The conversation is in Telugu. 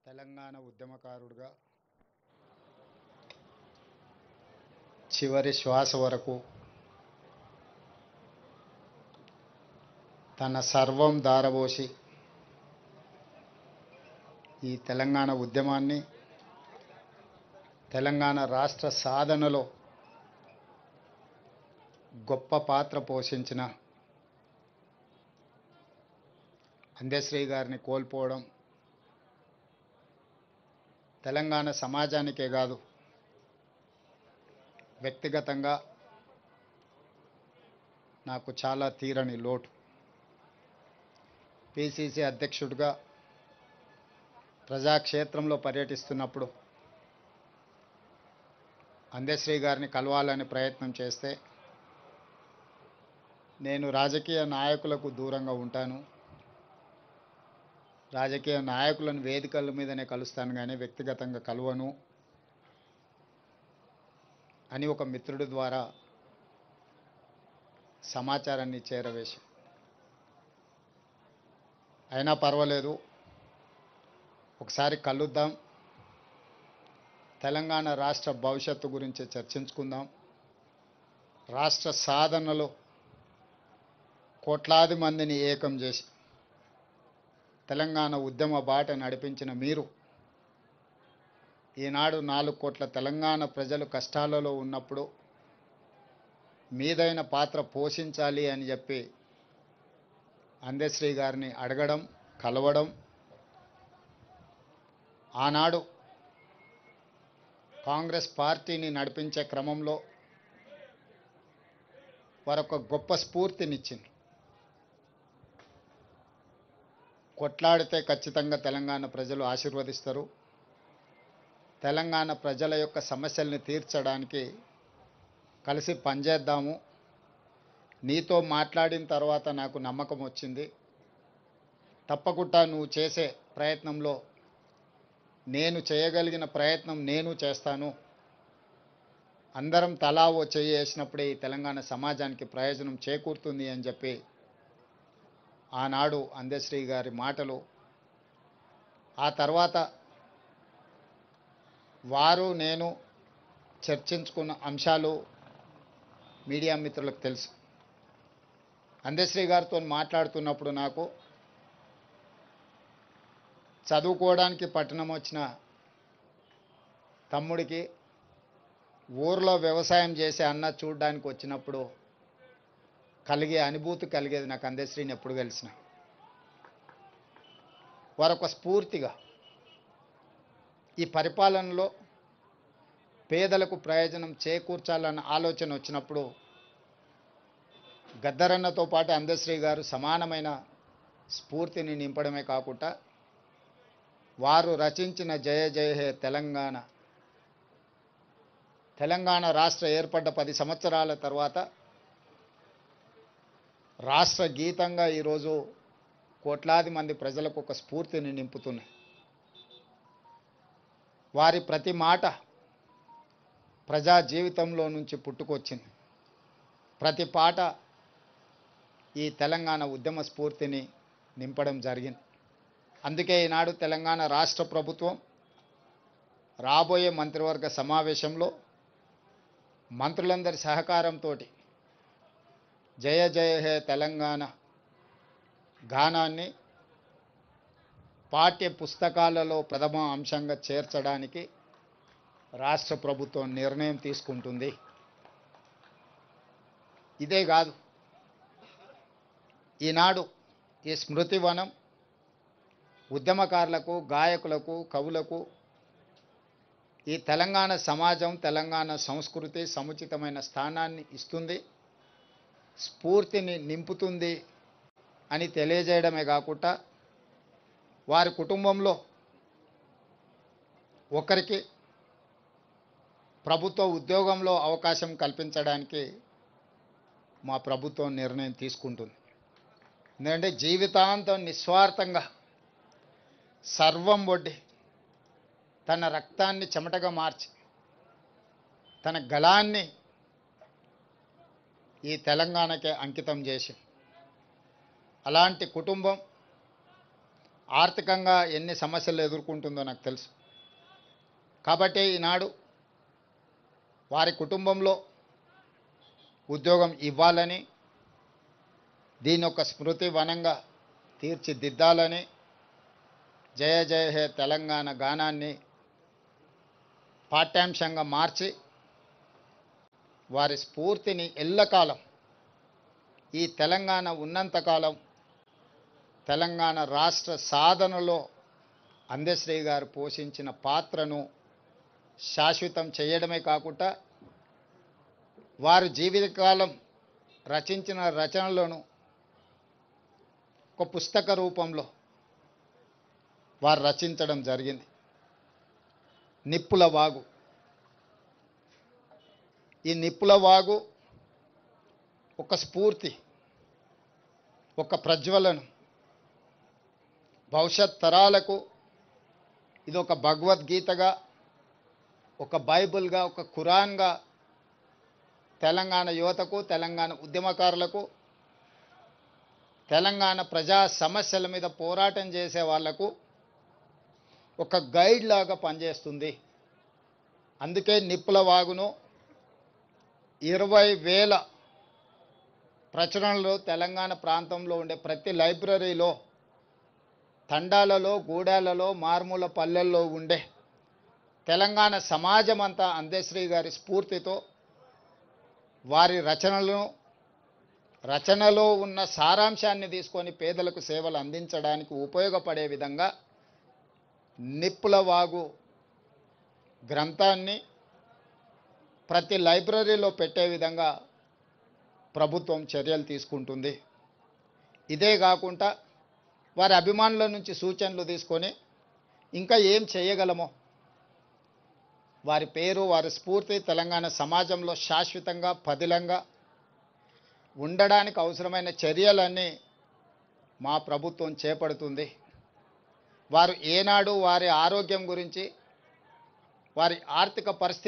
తెలంగాణ ఉద్యమకారుడిగా చివరి శ్వాస వరకు తన సర్వం దారబోసి ఈ తెలంగాణ ఉద్యమాన్ని తెలంగాణ రాష్ట్ర సాధనలో గొప్ప పాత్ర పోషించిన అందశ్రీ గారిని కోల్పోవడం తెలంగాణ సమాజానికే కాదు, వ్యక్తిగతంగా నాకు చాలా తీరని లోటు. పిసిసి అధ్యక్షుడిగా ప్రజాక్షేత్రంలో పర్యటిస్తున్నప్పుడు అందశ్రీ గారిని కలవాలని ప్రయత్నం చేస్తే నేను రాజకీయ నాయకులకు దూరంగా ఉంటాను, రాజకీయ నాయకులను వేదికల మీదనే కలుస్తాను కానీ వ్యక్తిగతంగా కలవను అని ఒక మిత్రుడి ద్వారా సమాచారాన్ని చేరవేశాం. అయినా పర్వాలేదు, ఒకసారి కలుద్దాం, తెలంగాణ రాష్ట్ర భవిష్యత్తు గురించి చర్చించుకుందాం, రాష్ట్ర సాధనలో కోట్లాది మందిని ఏకం చేసి తెలంగాణ ఉద్యమ బాట నడిపించిన మీరు ఈనాడు 4 కోట్ల తెలంగాణ ప్రజలు కష్టాలలో ఉన్నప్పుడు మీదైన పాత్ర పోషించాలి అని చెప్పి అందశ్రీ గారిని అడగడం, కలవడం, ఆనాడు కాంగ్రెస్ పార్టీని నడిపించే క్రమంలో వారొక గొప్ప స్ఫూర్తినిచ్చింది. కొట్లాడితే ఖచ్చితంగా తెలంగాణ ప్రజలు ఆశీర్వదిస్తారు, తెలంగాణ ప్రజల యొక్క సమస్యల్ని తీర్చడానికి కలిసి పనిచేద్దాము, నీతో మాట్లాడిన తర్వాత నాకు నమ్మకం వచ్చింది, తప్పకుండా నువ్వు చేసే ప్రయత్నంలో నేను చేయగలిగిన ప్రయత్నం నేను చేస్తాను, అందరం తలా ఓ చెయ్యి వేసినప్పుడే ఈ తెలంగాణ సమాజానికి ప్రయోజనం చేకూరుతుంది అని చెప్పి ఆనాడు అందశ్రీ గారి మాటలు, ఆ తర్వాత వారు నేను చర్చించుకున్న అంశాలు మీడియా మిత్రులకు తెలుసు. అందశ్రీ గారితో మాట్లాడుతున్నప్పుడు నాకు చదువుకోవడానికి పట్టణం వచ్చిన తమ్ముడికి ఊర్లో వ్యవసాయం చేసే అన్న చూడడానికి వచ్చినప్పుడు కలిగే అనుభూతి కలిగేది నాకు అందశ్రీని ఎప్పుడు కలిసిన. వారొక స్ఫూర్తిగా ఈ పరిపాలనలో పేదలకు ప్రయోజనం చేకూర్చాలన్న ఆలోచన వచ్చినప్పుడు గద్దరన్నతో పాటు అందశ్రీ గారు సమానమైన స్ఫూర్తిని నింపడమే కాకుండా వారు రచించిన జయ జయ హే తెలంగాణ, తెలంగాణ రాష్ట్ర ఏర్పడ్డ 10 సంవత్సరాల తర్వాత రాష్ట్ర గీతంగా ఈరోజు కోట్లాది మంది ప్రజలకు ఒక స్ఫూర్తిని నింపుతున్నాయి. వారి ప్రతి మాట ప్రజా జీవితంలో నుంచి పుట్టుకొచ్చింది, ప్రతి పాట ఈ తెలంగాణ ఉద్యమ స్ఫూర్తిని నింపడం జరిగింది. అందుకే ఈనాడు తెలంగాణ రాష్ట్ర ప్రభుత్వం రాబోయే మంత్రివర్గ సమావేశంలో మంత్రులందరి సహకారంతో జయ జయ హే తెలంగాణ గానాన్ని పాఠ్య పుస్తకాలలో ప్రథమ అంశంగా చేర్చడానికి రాష్ట్ర ప్రభుత్వం నిర్ణయం తీసుకుంటుంది. ఇదే కాదు, ఈనాడు ఈ స్మృతివనం ఉద్యమకారులకు, గాయకులకు, కవులకు ఈ తెలంగాణ సమాజం, తెలంగాణ సంస్కృతి సముచితమైన స్థానాన్ని ఇస్తుంది, స్ఫూర్తిని నింపుతుంది అని తెలియజేయడమే కాకుండా వారి కుటుంబంలో ఒకరికి ప్రభుత్వ ఉద్యోగంలో అవకాశం కల్పించడానికి మా ప్రభుత్వం నిర్ణయం తీసుకుంటుంది. ఎందుకంటే జీవితాంతం నిస్వార్థంగా సర్వం ఒడ్డి తన రక్తాన్ని చెమటగా మార్చి తన గళాన్ని ఈ తెలంగాణకే అంకితం చేసి అలాంటి కుటుంబం ఆర్థికంగా ఎన్ని సమస్యలు ఎదుర్కొంటుందో నాకు తెలుసు. కాబట్టి ఈనాడు వారి కుటుంబంలో ఉద్యోగం ఇవ్వాలని, దీని ఒక స్మృతి వనంగా తీర్చిదిద్దాలని జయ జయ హే తెలంగాణ గానాన్ని పాఠ్యాంశంగా మార్చి వారి స్ఫూర్తిని ఎల్లకాలం, ఈ తెలంగాణ ఉన్నంతకాలం తెలంగాణ రాష్ట్ర సాధనలో అందశ్రీ గారు పోషించిన పాత్రను శాశ్వతం చేయడమే కాకుండా వారు జీవితకాలం రచించిన రచనలను ఒక పుస్తక రూపంలో వారు రచించడం జరిగింది. నిప్పుల వాగు. ఈ నిప్పుల వాగు ఒక స్ఫూర్తి, ఒక ప్రజ్వలన, భవిష్యత్ తరాలకు ఇది ఒక భగవద్గీతగా, ఒక బైబిల్గా, ఒక ఖురాన్గా తెలంగాణ యువతకు, తెలంగాణ ఉద్యమకారులకు, తెలంగాణ ప్రజా సమస్యల మీద పోరాటం చేసే వాళ్లకు ఒక గైడ్ లాగా పనిచేస్తుంది. అందుకే నిప్పుల వాగును 20,000 ప్రచురణలు తెలంగాణ ప్రాంతంలో ఉండే ప్రతి లైబ్రరీలో, తండాలలో, గూడాలలో, మారుమూల పల్లెల్లో ఉండే తెలంగాణ సమాజం అంతా అందశ్రీ గారి స్ఫూర్తితో వారి రచనలో ఉన్న సారాంశాన్ని తీసుకొని పేదలకు సేవలు అందించడానికి ఉపయోగపడే విధంగా నిప్పుల వాగు గ్రంథాన్ని ప్రతి లైబ్రరీలో పెట్టే విధంగా ప్రభుత్వం చర్యలు తీసుకుంటుంది. ఇదే కాకుండా వారి అభిమానుల నుంచి సూచనలు తీసుకొని ఇంకా ఏం చేయగలమో, వారి పేరు, వారి స్ఫూర్తి తెలంగాణ సమాజంలో శాశ్వతంగా పదిలంగా ఉండడానికి అవసరమైన చర్యలన్నీ మా ప్రభుత్వం చేపడుతుంది. వారు ఏనాడు వారి ఆరోగ్యం గురించి, వారి ఆర్థిక పరిస్థితి